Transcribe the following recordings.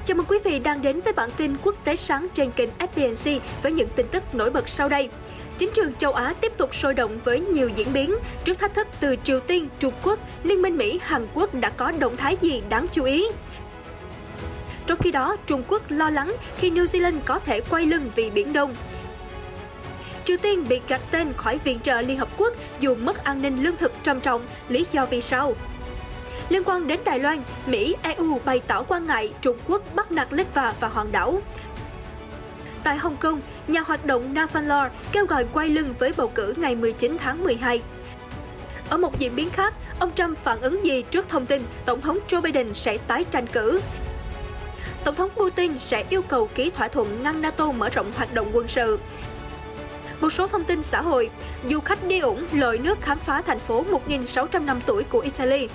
Chào mừng quý vị đang đến với bản tin quốc tế sáng trên kênh FBNC với những tin tức nổi bật sau đây. Chính trường châu Á tiếp tục sôi động với nhiều diễn biến. Trước thách thức từ Triều Tiên, Trung Quốc, Liên minh Mỹ, Hàn Quốc đã có động thái gì đáng chú ý? Trong khi đó, Trung Quốc lo lắng khi New Zealand có thể quay lưng vì Biển Đông. Triều Tiên bị gạch tên khỏi viện trợ Liên Hợp Quốc dù mất an ninh lương thực trầm trọng, lý do vì sao? Liên quan đến Đài Loan, Mỹ, EU bày tỏ quan ngại Trung Quốc bắt nạt Litva và hòn đảo. Tại Hồng Kông, nhà hoạt động Nathan Law kêu gọi quay lưng với bầu cử ngày 19 tháng 12. Ở một diễn biến khác, ông Trump phản ứng gì trước thông tin Tổng thống Joe Biden sẽ tái tranh cử? Tổng thống Putin sẽ yêu cầu ký thỏa thuận ngăn NATO mở rộng hoạt động quân sự. Một số thông tin xã hội, du khách đi ủng lội nước khám phá thành phố 1.600 năm tuổi của Italy.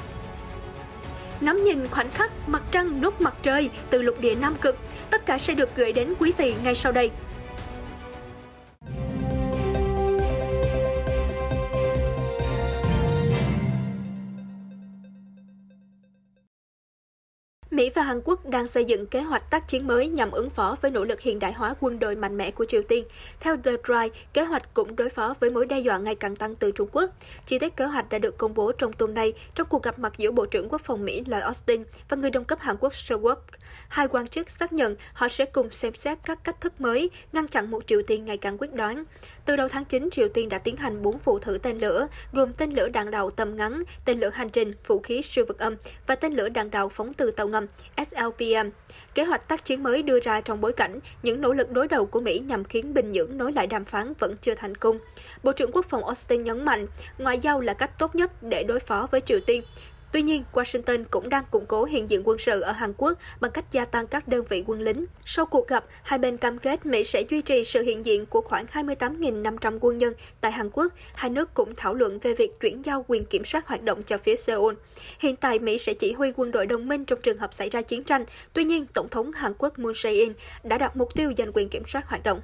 Ngắm nhìn khoảnh khắc mặt trăng nuốt mặt trời từ lục địa Nam Cực, tất cả sẽ được gửi đến quý vị ngay sau đây. Mỹ và Hàn Quốc đang xây dựng kế hoạch tác chiến mới nhằm ứng phó với nỗ lực hiện đại hóa quân đội mạnh mẽ của Triều Tiên. Theo The Drive, kế hoạch cũng đối phó với mối đe dọa ngày càng tăng từ Trung Quốc. Chi tiết kế hoạch đã được công bố trong tuần này trong cuộc gặp mặt giữa Bộ trưởng Quốc phòng Mỹ Lloyd Austin và người đồng cấp Hàn Quốc Seok. Hai quan chức xác nhận họ sẽ cùng xem xét các cách thức mới ngăn chặn một Triều Tiên ngày càng quyết đoán. Từ đầu tháng 9, Triều Tiên đã tiến hành 4 vụ thử tên lửa, gồm tên lửa đạn đạo tầm ngắn, tên lửa hành trình, vũ khí siêu vật âm và tên lửa đạn đạo phóng từ tàu ngầm SLBM. Kế hoạch tác chiến mới đưa ra trong bối cảnh những nỗ lực đối đầu của Mỹ nhằm khiến Bình Nhưỡng nối lại đàm phán vẫn chưa thành công. Bộ trưởng Quốc phòng Austin nhấn mạnh, ngoại giao là cách tốt nhất để đối phó với Triều Tiên. Tuy nhiên, Washington cũng đang củng cố hiện diện quân sự ở Hàn Quốc bằng cách gia tăng các đơn vị quân lính. Sau cuộc gặp, hai bên cam kết Mỹ sẽ duy trì sự hiện diện của khoảng 28.500 quân nhân tại Hàn Quốc. Hai nước cũng thảo luận về việc chuyển giao quyền kiểm soát hoạt động cho phía Seoul. Hiện tại, Mỹ sẽ chỉ huy quân đội đồng minh trong trường hợp xảy ra chiến tranh. Tuy nhiên, Tổng thống Hàn Quốc Moon Jae-in đã đặt mục tiêu giành quyền kiểm soát hoạt động.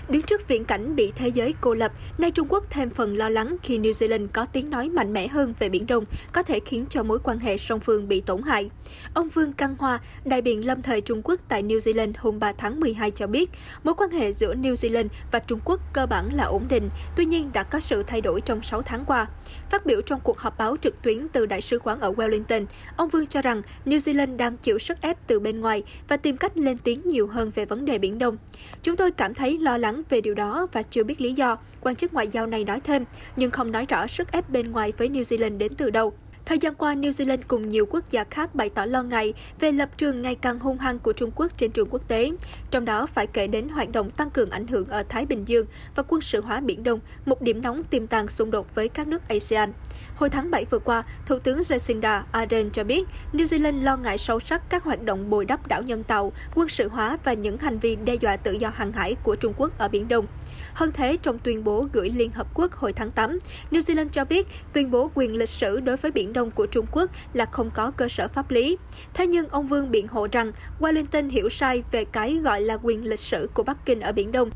Đứng trước viễn cảnh bị thế giới cô lập, nay Trung Quốc thêm phần lo lắng khi New Zealand có tiếng nói mạnh mẽ hơn về Biển Đông, có thể khiến cho mối quan hệ song phương bị tổn hại. Ông Vương Căng Hoa, đại biện lâm thời Trung Quốc tại New Zealand hôm 3 tháng 12 cho biết, mối quan hệ giữa New Zealand và Trung Quốc cơ bản là ổn định, tuy nhiên đã có sự thay đổi trong 6 tháng qua. Phát biểu trong cuộc họp báo trực tuyến từ Đại sứ quán ở Wellington, ông Vương cho rằng New Zealand đang chịu sức ép từ bên ngoài và tìm cách lên tiếng nhiều hơn về vấn đề Biển Đông. Chúng tôi cảm thấy lo lắng về điều đó và chưa biết lý do, quan chức ngoại giao này nói thêm, nhưng không nói rõ sức ép bên ngoài với New Zealand đến từ đâu. Thời gian qua, New Zealand cùng nhiều quốc gia khác bày tỏ lo ngại về lập trường ngày càng hung hăng của Trung Quốc trên trường quốc tế. Trong đó phải kể đến hoạt động tăng cường ảnh hưởng ở Thái Bình Dương và quân sự hóa Biển Đông, một điểm nóng tiềm tàng xung đột với các nước ASEAN. Hồi tháng 7 vừa qua, Thủ tướng Jacinda Ardern cho biết New Zealand lo ngại sâu sắc các hoạt động bồi đắp đảo nhân tạo, quân sự hóa và những hành vi đe dọa tự do hàng hải của Trung Quốc ở Biển Đông. Hơn thế, trong tuyên bố gửi Liên Hợp Quốc hồi tháng 8, New Zealand cho biết tuyên bố quyền lịch sử đối với Biển Đông của Trung Quốc là không có cơ sở pháp lý. Thế nhưng ông Vương biện hộ rằng Wellington hiểu sai về cái gọi là quyền lịch sử của Bắc Kinh ở Biển Đông.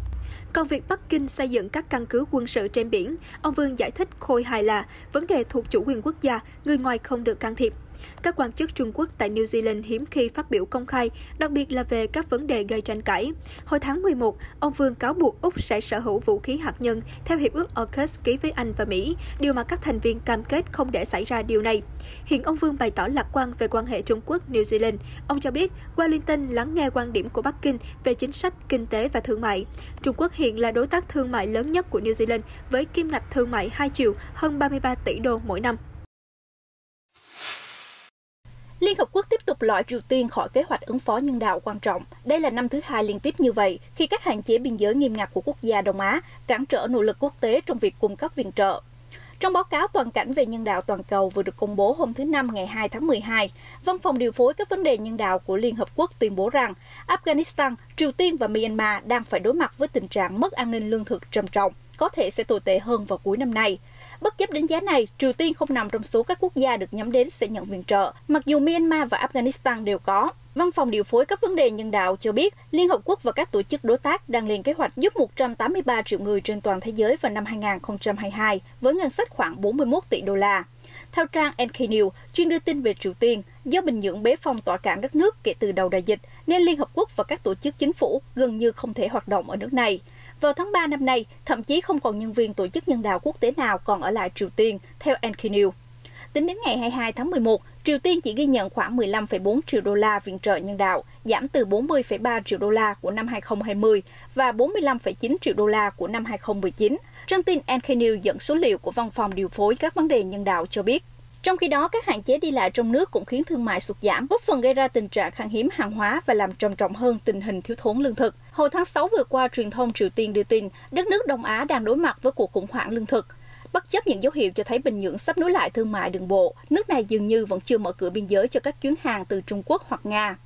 Còn việc Bắc Kinh xây dựng các căn cứ quân sự trên biển, ông Vương giải thích khôi hài là vấn đề thuộc chủ quyền quốc gia, người ngoài không được can thiệp. Các quan chức Trung Quốc tại New Zealand hiếm khi phát biểu công khai, đặc biệt là về các vấn đề gây tranh cãi. Hồi tháng 11, ông Vương cáo buộc Úc sẽ sở hữu vũ khí hạt nhân theo hiệp ước AUKUS ký với Anh và Mỹ, điều mà các thành viên cam kết không để xảy ra điều này. Hiện ông Vương bày tỏ lạc quan về quan hệ Trung Quốc-New Zealand. Ông cho biết Wellington lắng nghe quan điểm của Bắc Kinh về chính sách kinh tế và thương mại. Trung Quốc hiện là đối tác thương mại lớn nhất của New Zealand với kim ngạch thương mại hai chiều hơn 33 tỷ đô mỗi năm. Liên Hợp Quốc tiếp tục loại Triều Tiên khỏi kế hoạch ứng phó nhân đạo quan trọng. Đây là năm thứ hai liên tiếp như vậy, khi các hạn chế biên giới nghiêm ngặt của quốc gia Đông Á cản trở nỗ lực quốc tế trong việc cung cấp viện trợ. Trong báo cáo toàn cảnh về nhân đạo toàn cầu vừa được công bố hôm thứ Năm ngày 2 tháng 12, Văn phòng điều phối các vấn đề nhân đạo của Liên Hợp Quốc tuyên bố rằng Afghanistan, Triều Tiên và Myanmar đang phải đối mặt với tình trạng mất an ninh lương thực trầm trọng, có thể sẽ tồi tệ hơn vào cuối năm nay. Bất chấp đánh giá này, Triều Tiên không nằm trong số các quốc gia được nhắm đến sẽ nhận viện trợ, mặc dù Myanmar và Afghanistan đều có. Văn phòng điều phối các vấn đề nhân đạo cho biết Liên Hợp Quốc và các tổ chức đối tác đang lên kế hoạch giúp 183 triệu người trên toàn thế giới vào năm 2022 với ngân sách khoảng 41 tỷ đô la. Theo trang NK News, chuyên đưa tin về Triều Tiên, do Bình Nhưỡng bế phong tỏa cản đất nước kể từ đầu đại dịch, nên Liên Hợp Quốc và các tổ chức chính phủ gần như không thể hoạt động ở nước này. Vào tháng 3 năm nay, thậm chí không còn nhân viên tổ chức nhân đạo quốc tế nào còn ở lại Triều Tiên, theo NK News. Tính đến ngày 22 tháng 11, Triều Tiên chỉ ghi nhận khoảng 15,4 triệu đô la viện trợ nhân đạo, giảm từ 40,3 triệu đô la của năm 2020 và 45,9 triệu đô la của năm 2019. Trang tin NK News dẫn số liệu của Văn phòng điều phối các vấn đề nhân đạo cho biết. Trong khi đó, các hạn chế đi lại trong nước cũng khiến thương mại sụt giảm, góp phần gây ra tình trạng khan hiếm hàng hóa và làm trầm trọng hơn tình hình thiếu thốn lương thực. Hồi tháng 6 vừa qua, truyền thông Triều Tiên đưa tin đất nước Đông Á đang đối mặt với cuộc khủng hoảng lương thực. Bất chấp những dấu hiệu cho thấy Bình Nhưỡng sắp nối lại thương mại đường bộ, nước này dường như vẫn chưa mở cửa biên giới cho các chuyến hàng từ Trung Quốc hoặc Nga.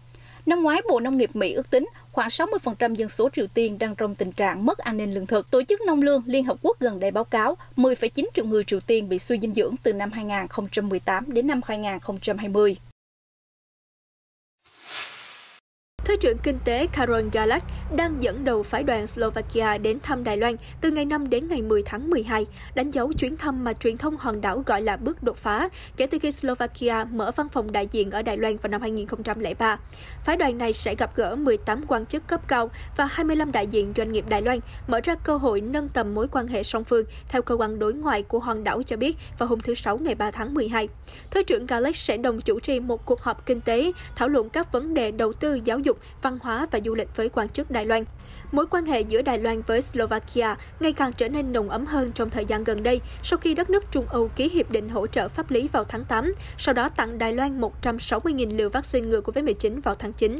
Năm ngoái, Bộ Nông nghiệp Mỹ ước tính khoảng 60% dân số Triều Tiên đang trong tình trạng mất an ninh lương thực. Tổ chức Nông lương Liên Hợp Quốc gần đây báo cáo 10,9 triệu người Triều Tiên bị suy dinh dưỡng từ năm 2018 đến năm 2020. Thứ trưởng Kinh tế Karol Galak đang dẫn đầu phái đoàn Slovakia đến thăm Đài Loan từ ngày 5 đến ngày 10 tháng 12, đánh dấu chuyến thăm mà truyền thông hòn đảo gọi là bước đột phá kể từ khi Slovakia mở văn phòng đại diện ở Đài Loan vào năm 2003. Phái đoàn này sẽ gặp gỡ 18 quan chức cấp cao và 25 đại diện doanh nghiệp Đài Loan, mở ra cơ hội nâng tầm mối quan hệ song phương, theo cơ quan đối ngoại của hòn đảo cho biết vào hôm thứ Sáu ngày 3 tháng 12. Thứ trưởng Galak sẽ đồng chủ trì một cuộc họp kinh tế, thảo luận các vấn đề đầu tư, giáo dục, văn hóa và du lịch với quan chức Đài Loan. Mối quan hệ giữa Đài Loan với Slovakia ngày càng trở nên nồng ấm hơn trong thời gian gần đây sau khi đất nước Trung Âu ký hiệp định hỗ trợ pháp lý vào tháng 8, sau đó tặng Đài Loan 160.000 liều vaccine ngừa COVID-19 vào tháng 9.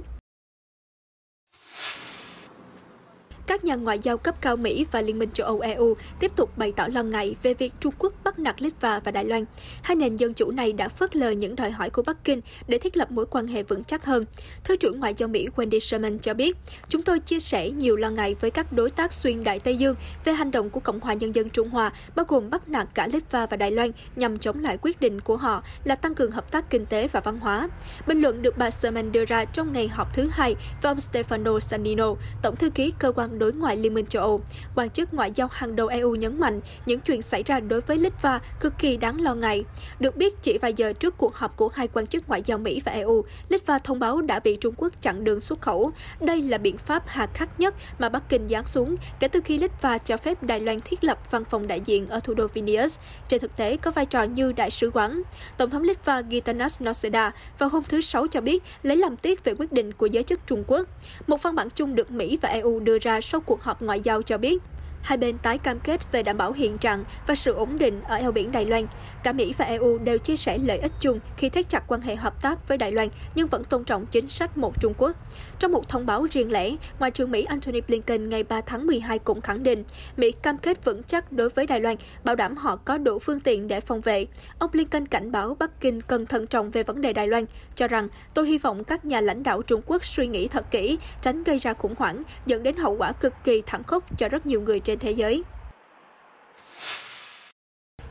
Các nhà ngoại giao cấp cao Mỹ và Liên minh châu Âu EU tiếp tục bày tỏ lo ngại về việc Trung Quốc bắt nạt Litva và Đài Loan. Hai nền dân chủ này đã phớt lờ những đòi hỏi của Bắc Kinh để thiết lập mối quan hệ vững chắc hơn. Thứ trưởng Ngoại giao Mỹ Wendy Sherman cho biết, chúng tôi chia sẻ nhiều lo ngại với các đối tác xuyên Đại Tây Dương về hành động của Cộng hòa Nhân dân Trung Hoa, bao gồm bắt nạt cả Litva và Đài Loan nhằm chống lại quyết định của họ là tăng cường hợp tác kinh tế và văn hóa. Bình luận được bà Sherman đưa ra trong ngày họp thứ hai với ông Stefano Sannino, Tổng thư ký cơ quan đối ngoại Liên minh châu Âu. Quan chức ngoại giao hàng đầu EU nhấn mạnh những chuyện xảy ra đối với Litva cực kỳ đáng lo ngại. Được biết, chỉ vài giờ trước cuộc họp của hai quan chức ngoại giao Mỹ và EU, Litva thông báo đã bị Trung Quốc chặn đường xuất khẩu. Đây là biện pháp hà khắc nhất mà Bắc Kinh giáng xuống kể từ khi Litva cho phép Đài Loan thiết lập văn phòng đại diện ở thủ đô Vilnius, trên thực tế có vai trò như đại sứ quán. Tổng thống Litva Gitanas Nausėda vào hôm thứ Sáu cho biết lấy làm tiếc về quyết định của giới chức Trung Quốc. Một văn bản chung được Mỹ và EU đưa ra sau cuộc họp ngoại giao cho biết hai bên tái cam kết về đảm bảo hiện trạng và sự ổn định ở eo biển Đài Loan. Cả Mỹ và EU đều chia sẻ lợi ích chung khi thắt chặt quan hệ hợp tác với Đài Loan, nhưng vẫn tôn trọng chính sách một Trung Quốc. Trong một thông báo riêng lẻ, Ngoại trưởng Mỹ Antony Blinken ngày 3 tháng 12 cũng khẳng định Mỹ cam kết vững chắc đối với Đài Loan, bảo đảm họ có đủ phương tiện để phòng vệ. Ông Blinken cảnh báo Bắc Kinh cần thận trọng về vấn đề Đài Loan, cho rằng tôi hy vọng các nhà lãnh đạo Trung Quốc suy nghĩ thật kỹ, tránh gây ra khủng hoảng, dẫn đến hậu quả cực kỳ thảm khốc cho rất nhiều người trên thế giới.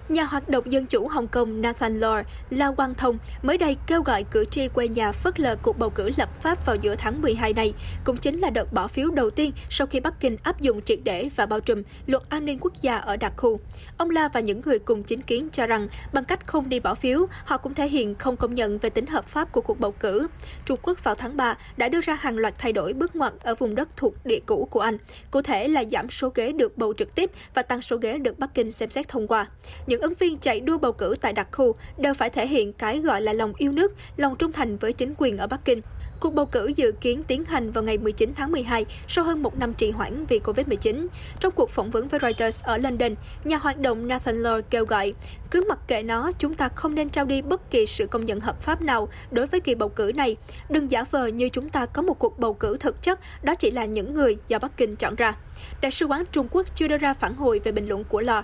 Nhà hoạt động dân chủ Hồng Kông Nathan Law La Quang Thông mới đây kêu gọi cử tri quê nhà phớt lờ cuộc bầu cử lập pháp vào giữa tháng 12 này, cũng chính là đợt bỏ phiếu đầu tiên sau khi Bắc Kinh áp dụng triệt để và bao trùm luật an ninh quốc gia ở đặc khu. Ông La và những người cùng chính kiến cho rằng bằng cách không đi bỏ phiếu, họ cũng thể hiện không công nhận về tính hợp pháp của cuộc bầu cử. Trung Quốc vào tháng 3 đã đưa ra hàng loạt thay đổi bước ngoặt ở vùng đất thuộc địa cũ của Anh, cụ thể là giảm số ghế được bầu trực tiếp và tăng số ghế được Bắc Kinh xem xét thông qua. Những ứng viên chạy đua bầu cử tại đặc khu đều phải thể hiện cái gọi là lòng yêu nước, lòng trung thành với chính quyền ở Bắc Kinh. Cuộc bầu cử dự kiến tiến hành vào ngày 19 tháng 12 sau hơn một năm trì hoãn vì Covid-19. Trong cuộc phỏng vấn với Reuters ở London, nhà hoạt động Nathan Law kêu gọi, cứ mặc kệ nó, chúng ta không nên trao đi bất kỳ sự công nhận hợp pháp nào đối với kỳ bầu cử này. Đừng giả vờ như chúng ta có một cuộc bầu cử thực chất, đó chỉ là những người do Bắc Kinh chọn ra. Đại sứ quán Trung Quốc chưa đưa ra phản hồi về bình luận của Law.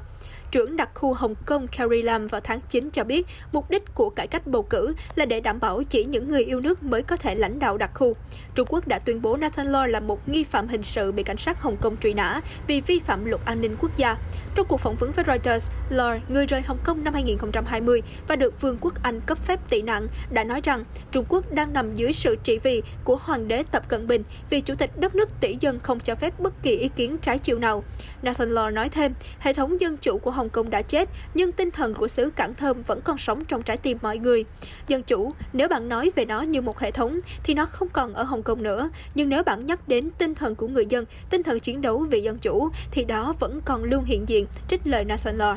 Trưởng đặc khu Hồng Kông Carrie Lam vào tháng 9 cho biết mục đích của cải cách bầu cử là để đảm bảo chỉ những người yêu nước mới có thể lãnh đạo đạo đặc khu. Trung Quốc đã tuyên bố Nathan Law là một nghi phạm hình sự bị cảnh sát Hồng Kông truy nã vì vi phạm luật an ninh quốc gia. Trong cuộc phỏng vấn với Reuters, Law, người rời Hồng Kông năm 2020 và được Vương quốc Anh cấp phép tị nạn, đã nói rằng Trung Quốc đang nằm dưới sự trị vì của Hoàng đế Tập Cận Bình vì chủ tịch đất nước tỷ dân không cho phép bất kỳ ý kiến trái chiều nào. Nathan Law nói thêm, hệ thống dân chủ của Hồng Kông đã chết, nhưng tinh thần của xứ Cảng Thơm vẫn còn sống trong trái tim mọi người. Dân chủ, nếu bạn nói về nó như một hệ thống, thì nó không còn ở Hồng Kông nữa. Nhưng nếu bạn nhắc đến tinh thần của người dân, tinh thần chiến đấu vì dân chủ, thì đó vẫn còn luôn hiện diện, trích lời Nathan Law.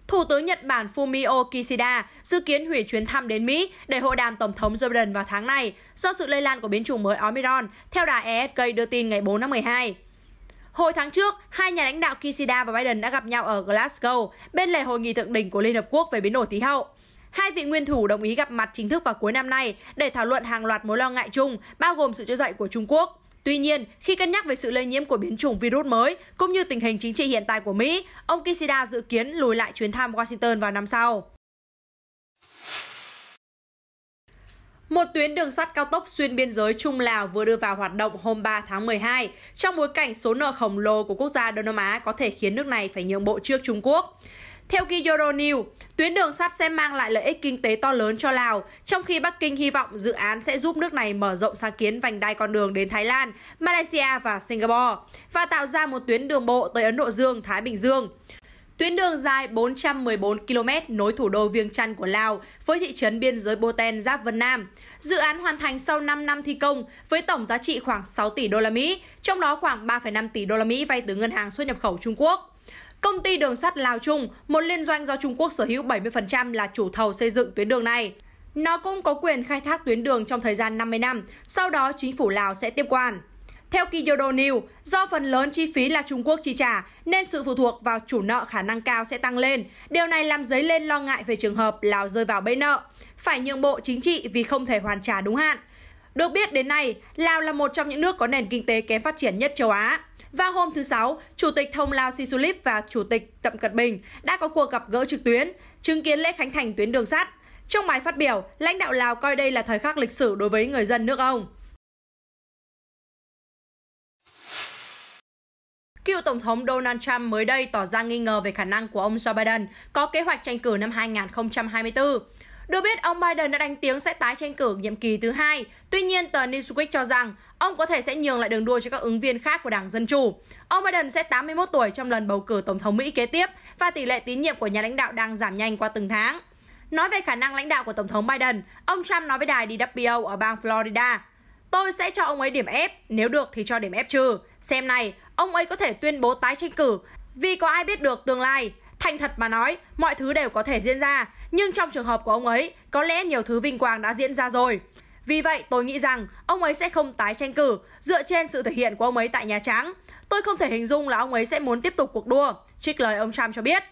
Thủ tướng Nhật Bản Fumio Kishida dự kiến hủy chuyến thăm đến Mỹ để hội đàm Tổng thống Joe Biden vào tháng này do sự lây lan của biến chủng mới Omicron, theo đài ESK đưa tin ngày 4 tháng 12. Hồi tháng trước, hai nhà lãnh đạo Kishida và Biden đã gặp nhau ở Glasgow bên lề hội nghị thượng đỉnh của Liên Hợp Quốc về biến đổi khí hậu. Hai vị nguyên thủ đồng ý gặp mặt chính thức vào cuối năm nay để thảo luận hàng loạt mối lo ngại chung, bao gồm sự trỗi dậy của Trung Quốc. Tuy nhiên, khi cân nhắc về sự lây nhiễm của biến chủng virus mới cũng như tình hình chính trị hiện tại của Mỹ, ông Kishida dự kiến lùi lại chuyến thăm Washington vào năm sau. Một tuyến đường sắt cao tốc xuyên biên giới Trung-Lào vừa đưa vào hoạt động hôm 3 tháng 12, trong bối cảnh số nợ khổng lồ của quốc gia Đông Nam Á có thể khiến nước này phải nhượng bộ trước Trung Quốc. Theo Kyodo News, tuyến đường sắt sẽ mang lại lợi ích kinh tế to lớn cho Lào, trong khi Bắc Kinh hy vọng dự án sẽ giúp nước này mở rộng sáng kiến vành đai con đường đến Thái Lan, Malaysia và Singapore, và tạo ra một tuyến đường bộ tới Ấn Độ Dương, Thái Bình Dương. Tuyến đường dài 414 km nối thủ đô Viêng Chăn của Lào với thị trấn biên giới Boten giáp Vân Nam. Dự án hoàn thành sau 5 năm thi công với tổng giá trị khoảng 6 tỷ đô la Mỹ, trong đó khoảng 3,5 tỷ đô la Mỹ vay từ ngân hàng xuất nhập khẩu Trung Quốc. Công ty đường sắt Lào Trung, một liên doanh do Trung Quốc sở hữu 70% là chủ thầu xây dựng tuyến đường này. Nó cũng có quyền khai thác tuyến đường trong thời gian 50 năm, sau đó chính phủ Lào sẽ tiếp quản. Theo Kyodo News, do phần lớn chi phí là Trung Quốc chi trả, nên sự phụ thuộc vào chủ nợ khả năng cao sẽ tăng lên. Điều này làm dấy lên lo ngại về trường hợp Lào rơi vào bẫy nợ, phải nhượng bộ chính trị vì không thể hoàn trả đúng hạn. Được biết đến nay, Lào là một trong những nước có nền kinh tế kém phát triển nhất châu Á. Vào hôm thứ Sáu, Chủ tịch Thông Lào Sisulit và Chủ tịch Tập Cận Bình đã có cuộc gặp gỡ trực tuyến, chứng kiến lễ khánh thành tuyến đường sắt. Trong bài phát biểu, lãnh đạo Lào coi đây là thời khắc lịch sử đối với người dân nước ông. Cựu Tổng thống Donald Trump mới đây tỏ ra nghi ngờ về khả năng của ông Joe Biden có kế hoạch tranh cử năm 2024. Được biết, ông Biden đã đánh tiếng sẽ tái tranh cử nhiệm kỳ thứ 2. Tuy nhiên, tờ Newsweek cho rằng ông có thể sẽ nhường lại đường đua cho các ứng viên khác của Đảng Dân Chủ. Ông Biden sẽ 81 tuổi trong lần bầu cử Tổng thống Mỹ kế tiếp và tỷ lệ tín nhiệm của nhà lãnh đạo đang giảm nhanh qua từng tháng. Nói về khả năng lãnh đạo của Tổng thống Biden, ông Trump nói với đài WPO ở bang Florida: "Tôi sẽ cho ông ấy điểm F, nếu được thì cho điểm F trừ. Xem này, ông ấy có thể tuyên bố tái tranh cử, vì có ai biết được tương lai. Thành thật mà nói, mọi thứ đều có thể diễn ra, nhưng trong trường hợp của ông ấy, có lẽ nhiều thứ vinh quang đã diễn ra rồi. Vì vậy, tôi nghĩ rằng ông ấy sẽ không tái tranh cử, dựa trên sự thể hiện của ông ấy tại Nhà Trắng. Tôi không thể hình dung là ông ấy sẽ muốn tiếp tục cuộc đua", trích lời ông Trump cho biết.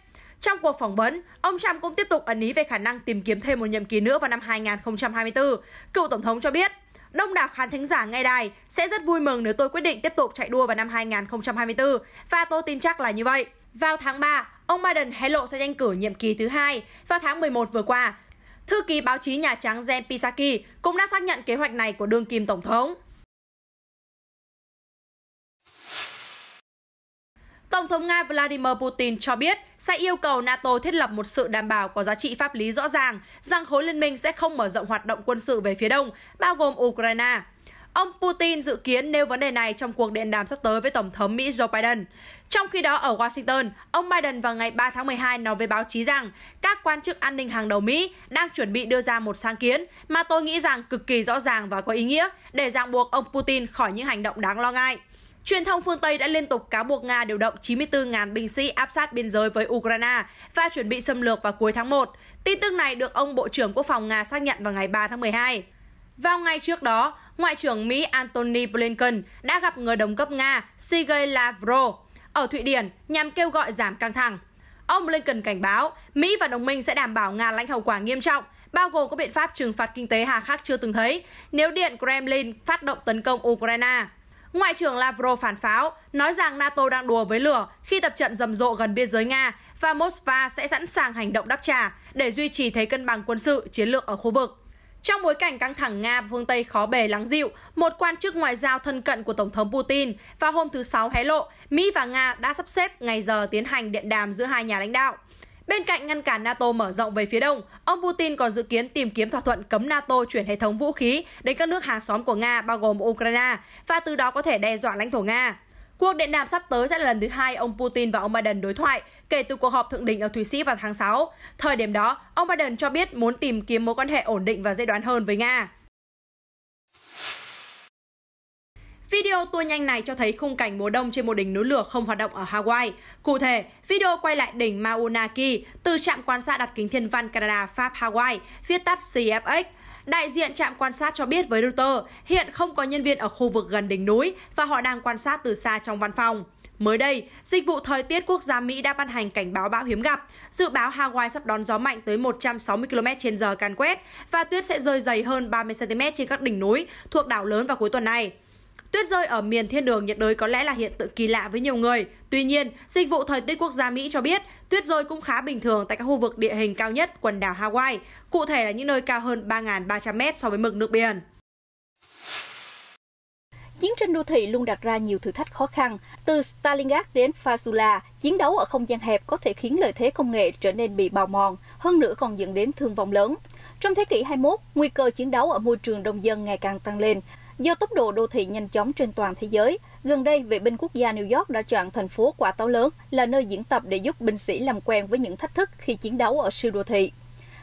Trong cuộc phỏng vấn, ông Trump cũng tiếp tục ẩn ý về khả năng tìm kiếm thêm một nhiệm kỳ nữa vào năm 2024. Cựu Tổng thống cho biết, "Đông đảo khán thính giả nghe đài sẽ rất vui mừng nếu tôi quyết định tiếp tục chạy đua vào năm 2024, và tôi tin chắc là như vậy." Vào tháng 3, ông Biden hé lộ sẽ tranh cử nhiệm kỳ thứ 2. Vào tháng 11 vừa qua, thư ký báo chí Nhà Trắng Jen Psaki cũng đã xác nhận kế hoạch này của đương kim Tổng thống. Tổng thống Nga Vladimir Putin cho biết sẽ yêu cầu NATO thiết lập một sự đảm bảo có giá trị pháp lý rõ ràng rằng khối liên minh sẽ không mở rộng hoạt động quân sự về phía đông, bao gồm Ukraine. Ông Putin dự kiến nêu vấn đề này trong cuộc điện đàm sắp tới với Tổng thống Mỹ Joe Biden. Trong khi đó ở Washington, ông Biden vào ngày 3 tháng 12 nói với báo chí rằng các quan chức an ninh hàng đầu Mỹ đang chuẩn bị đưa ra một sáng kiến mà tôi nghĩ rằng cực kỳ rõ ràng và có ý nghĩa để ràng buộc ông Putin khỏi những hành động đáng lo ngại. Truyền thông phương Tây đã liên tục cáo buộc Nga điều động 94.000 binh sĩ áp sát biên giới với Ukraine và chuẩn bị xâm lược vào cuối tháng 1. Tin tức này được ông Bộ trưởng Quốc phòng Nga xác nhận vào ngày 3 tháng 12. Vào ngày trước đó, Ngoại trưởng Mỹ Antony Blinken đã gặp người đồng cấp Nga Sergei Lavrov ở Thụy Điển nhằm kêu gọi giảm căng thẳng. Ông Blinken cảnh báo Mỹ và đồng minh sẽ đảm bảo Nga lãnh hậu quả nghiêm trọng, bao gồm các biện pháp trừng phạt kinh tế hà khắc chưa từng thấy nếu Điện Kremlin phát động tấn công Ukraine. Ngoại trưởng Lavrov phản pháo, nói rằng NATO đang đùa với lửa khi tập trận rầm rộ gần biên giới Nga và Moscow sẽ sẵn sàng hành động đáp trả để duy trì thế cân bằng quân sự chiến lược ở khu vực. Trong bối cảnh căng thẳng Nga và phương Tây khó bề lắng dịu, một quan chức ngoại giao thân cận của Tổng thống Putin vào hôm thứ Sáu hé lộ Mỹ và Nga đã sắp xếp ngày giờ tiến hành điện đàm giữa hai nhà lãnh đạo. Bên cạnh ngăn cản NATO mở rộng về phía đông, ông Putin còn dự kiến tìm kiếm thỏa thuận cấm NATO chuyển hệ thống vũ khí đến các nước hàng xóm của Nga bao gồm Ukraine và từ đó có thể đe dọa lãnh thổ Nga. Cuộc điện đàm sắp tới sẽ là lần thứ hai ông Putin và ông Biden đối thoại kể từ cuộc họp thượng đỉnh ở Thụy Sĩ vào tháng 6. Thời điểm đó, ông Biden cho biết muốn tìm kiếm mối quan hệ ổn định và dễ đoán hơn với Nga. Video tour nhanh này cho thấy khung cảnh mùa đông trên một đỉnh núi lửa không hoạt động ở Hawaii. Cụ thể, video quay lại đỉnh Mauna Kea từ trạm quan sát đặt kính thiên văn Canada Pháp Hawaii, viết tắt CFX. Đại diện trạm quan sát cho biết với Reuters hiện không có nhân viên ở khu vực gần đỉnh núi và họ đang quan sát từ xa trong văn phòng. Mới đây, Dịch vụ Thời tiết Quốc gia Mỹ đã ban hành cảnh báo bão hiếm gặp, dự báo Hawaii sắp đón gió mạnh tới 160 km/h càn quét và tuyết sẽ rơi dày hơn 30 cm trên các đỉnh núi thuộc đảo lớn vào cuối tuần này. Tuyết rơi ở miền thiên đường nhiệt đới có lẽ là hiện tượng kỳ lạ với nhiều người. Tuy nhiên, Dịch vụ Thời tiết Quốc gia Mỹ cho biết tuyết rơi cũng khá bình thường tại các khu vực địa hình cao nhất quần đảo Hawaii, cụ thể là những nơi cao hơn 3.300 m so với mực nước biển. Chiến tranh đô thị luôn đặt ra nhiều thử thách khó khăn. Từ Stalingrad đến Fasula, chiến đấu ở không gian hẹp có thể khiến lợi thế công nghệ trở nên bị bào mòn, hơn nữa còn dẫn đến thương vong lớn. Trong thế kỷ 21, nguy cơ chiến đấu ở môi trường đông dân ngày càng tăng lên. Do tốc độ đô thị nhanh chóng trên toàn thế giới, gần đây Vệ binh Quốc gia New York đã chọn thành phố Quả Táo Lớn là nơi diễn tập để giúp binh sĩ làm quen với những thách thức khi chiến đấu ở siêu đô thị.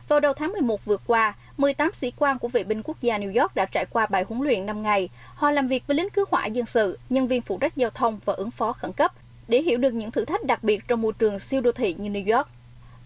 Vào đầu tháng 11 vừa qua, 18 sĩ quan của Vệ binh Quốc gia New York đã trải qua bài huấn luyện 5 ngày. Họ làm việc với lính cứu hỏa dân sự, nhân viên phụ trách giao thông và ứng phó khẩn cấp để hiểu được những thử thách đặc biệt trong môi trường siêu đô thị như New York.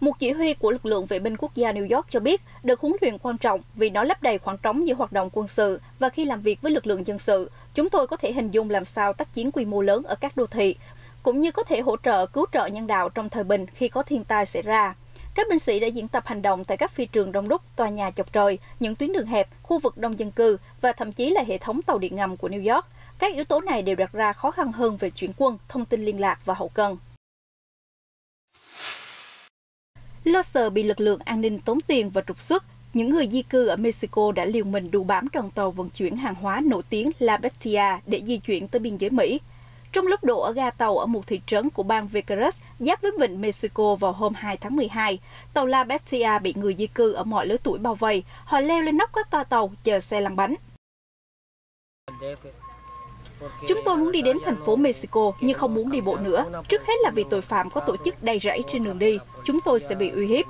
Một chỉ huy của lực lượng Vệ binh Quốc gia New York cho biết đợt huấn luyện quan trọng vì nó lấp đầy khoảng trống giữa hoạt động quân sự và khi làm việc với lực lượng dân sự, chúng tôi có thể hình dung làm sao tác chiến quy mô lớn ở các đô thị, cũng như có thể hỗ trợ cứu trợ nhân đạo trong thời bình khi có thiên tai xảy ra. Các binh sĩ đã diễn tập hành động tại các phi trường đông đúc, tòa nhà chọc trời, những tuyến đường hẹp, khu vực đông dân cư và thậm chí là hệ thống tàu điện ngầm của New York. Các yếu tố này đều đặt ra khó khăn hơn về chuyển quân, thông tin liên lạc và hậu cần. Lo sợ bị lực lượng an ninh tống tiền và trục xuất, những người di cư ở Mexico đã liều mình đu bám đoàn tàu vận chuyển hàng hóa nổi tiếng La Bestia để di chuyển tới biên giới Mỹ. Trong lúc đổ ở ga tàu ở một thị trấn của bang Veracruz, giáp với vịnh Mexico vào hôm 2 tháng 12, tàu La Bestia bị người di cư ở mọi lứa tuổi bao vây. Họ leo lên nóc các toa tàu chờ xe lăn bánh. Chúng tôi muốn đi đến thành phố Mexico nhưng không muốn đi bộ nữa. Trước hết là vì tội phạm có tổ chức đầy rẫy trên đường đi. Chúng tôi sẽ bị uy hiếp.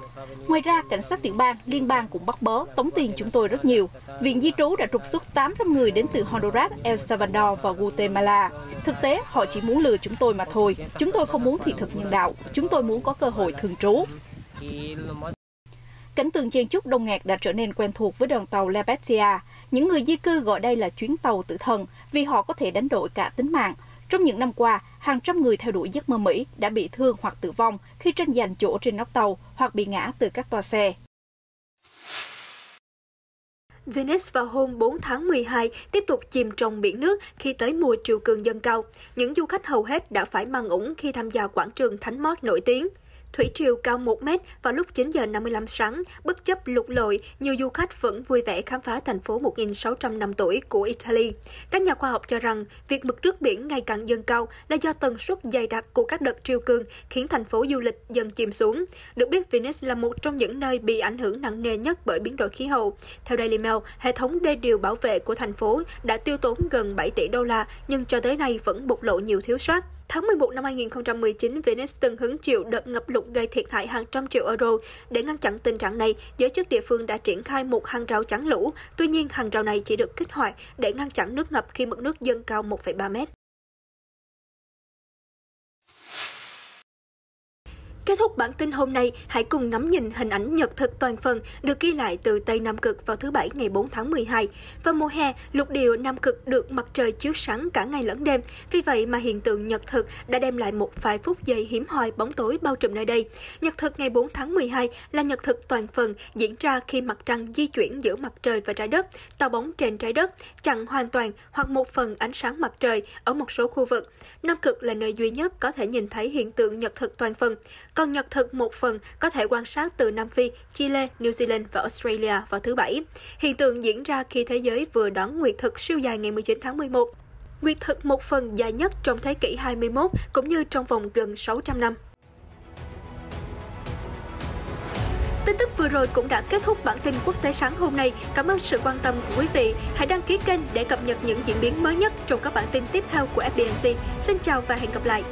Ngoài ra, cảnh sát tiểu bang, liên bang cũng bắt bớ, tống tiền chúng tôi rất nhiều. Viện di trú đã trục xuất 800 người đến từ Honduras, El Salvador và Guatemala. Thực tế, họ chỉ muốn lừa chúng tôi mà thôi. Chúng tôi không muốn thị thực nhân đạo. Chúng tôi muốn có cơ hội thường trú. Cảnh tượng chen chúc đông nghẹt đã trở nên quen thuộc với đoàn tàu La Bestia. Những người di cư gọi đây là chuyến tàu tử thần vì họ có thể đánh đổi cả tính mạng. Trong những năm qua, hàng trăm người theo đuổi giấc mơ Mỹ đã bị thương hoặc tử vong khi tranh giành chỗ trên nóc tàu hoặc bị ngã từ các toa xe. Venice vào hôm 4 tháng 12 tiếp tục chìm trong biển nước khi tới mùa triều cường dâng cao. Những du khách hầu hết đã phải mang ủng khi tham gia quảng trường Thánh Mót nổi tiếng. Thủy triều cao 1 mét vào lúc 9 giờ 55 sáng, bất chấp lụt lội, nhiều du khách vẫn vui vẻ khám phá thành phố 1.600 năm tuổi của Italy. Các nhà khoa học cho rằng, việc mực nước biển ngày càng dâng cao là do tần suất dày đặc của các đợt triều cường khiến thành phố du lịch dần chìm xuống. Được biết, Venice là một trong những nơi bị ảnh hưởng nặng nề nhất bởi biến đổi khí hậu. Theo Daily Mail, hệ thống đê điều bảo vệ của thành phố đã tiêu tốn gần 7 tỷ đô la, nhưng cho tới nay vẫn bộc lộ nhiều thiếu sót. Tháng 11 năm 2019, Venice từng hứng chịu đợt ngập lụt gây thiệt hại hàng trăm triệu euro. Để ngăn chặn tình trạng này, giới chức địa phương đã triển khai một hàng rào chắn lũ. Tuy nhiên, hàng rào này chỉ được kích hoạt để ngăn chặn nước ngập khi mực nước dâng cao 1,3 mét. Kết thúc bản tin hôm nay, hãy cùng ngắm nhìn hình ảnh nhật thực toàn phần được ghi lại từ Tây Nam Cực vào thứ Bảy ngày 4 tháng 12. Vào mùa hè, lục địa Nam Cực được mặt trời chiếu sáng cả ngày lẫn đêm. Vì vậy mà hiện tượng nhật thực đã đem lại một vài phút giây hiếm hoi bóng tối bao trùm nơi đây. Nhật thực ngày 4 tháng 12 là nhật thực toàn phần diễn ra khi mặt trăng di chuyển giữa mặt trời và trái đất, tạo bóng trên trái đất, chặn hoàn toàn hoặc một phần ánh sáng mặt trời ở một số khu vực. Nam Cực là nơi duy nhất có thể nhìn thấy hiện tượng nhật thực toàn phần. Còn nhật thực một phần có thể quan sát từ Nam Phi, Chile, New Zealand và Australia vào thứ Bảy. Hiện tượng diễn ra khi thế giới vừa đón nguyệt thực siêu dài ngày 19 tháng 11. Nguyệt thực một phần dài nhất trong thế kỷ 21 cũng như trong vòng gần 600 năm. Tin tức vừa rồi cũng đã kết thúc bản tin quốc tế sáng hôm nay. Cảm ơn sự quan tâm của quý vị. Hãy đăng ký kênh để cập nhật những diễn biến mới nhất trong các bản tin tiếp theo của FBNC. Xin chào và hẹn gặp lại!